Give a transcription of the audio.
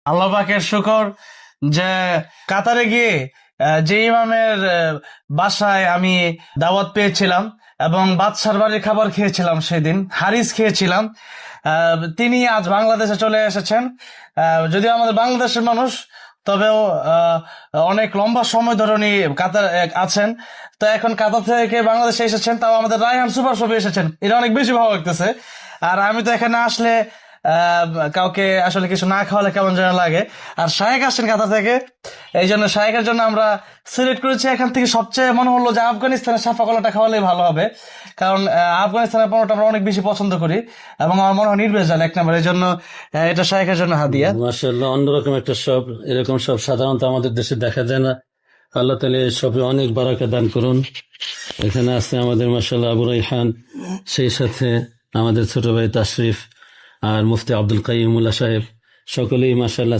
আল্লাহ পাকের শুকর যে কাতারে গিয়ে যে ইমামের বাসায় আমি দাওয়াত পেয়েছিলাম এবং বাদশার বাড়ির খাবার খেয়েছিলাম, সেদিন হারিস খেয়েছিলাম। তিনি আজ বাংলাদেশে চলে এসেছেন। যদিও আমাদের বাংলাদেশের মানুষ, তবেও অনেক লম্বা সময় ধরে উনি কাতার আছেন। তো এখন কাতার থেকে বাংলাদেশে এসেছেন, তাও আমাদের রায়হান সুপার শপে এসেছেন, এটা অনেক বেশি ভালো লাগতেছে। আর আমি তো এখানে আসলে আহ, কাউকে আসলে কিছু না খাওয়ালে কেমন যেন লাগে। আর শায়েক আসছেন কাতার থেকে, এই জন্য শায়েকের জন্য আমরা সিলেক্ট করেছি এখান থেকে সবচেয়ে মনে হলো যে আফগানিস্তানের সাফা কলাটা খাওয়ালেই ভালো হবে। কারণ আফগানিস্তানের পরোটা আমরা অনেক বেশি পছন্দ করি এবং আমার মনে হয় নির্ভেজাল এক নম্বর, এই জন্য এটা শায়েকের জন্য হাদিয়া। মাশাআল্লাহ, অন্যরকম একটা শপ। এরকম সব সাধারণত আমাদের দেশে দেখা যায় না। আল্লাহ তাআলা এই শপে অনেক বারাকা দান করুন। এখানে আছে আমাদের মাশাআল্লাহ আবু রাইহান, সেই সাথে আমাদের ছোট ভাই তাশরিফ আর মুফতি আব্দুল কাইয়ুমুল্লাহ সাহেব, সকলেই মাশাআল্লাহ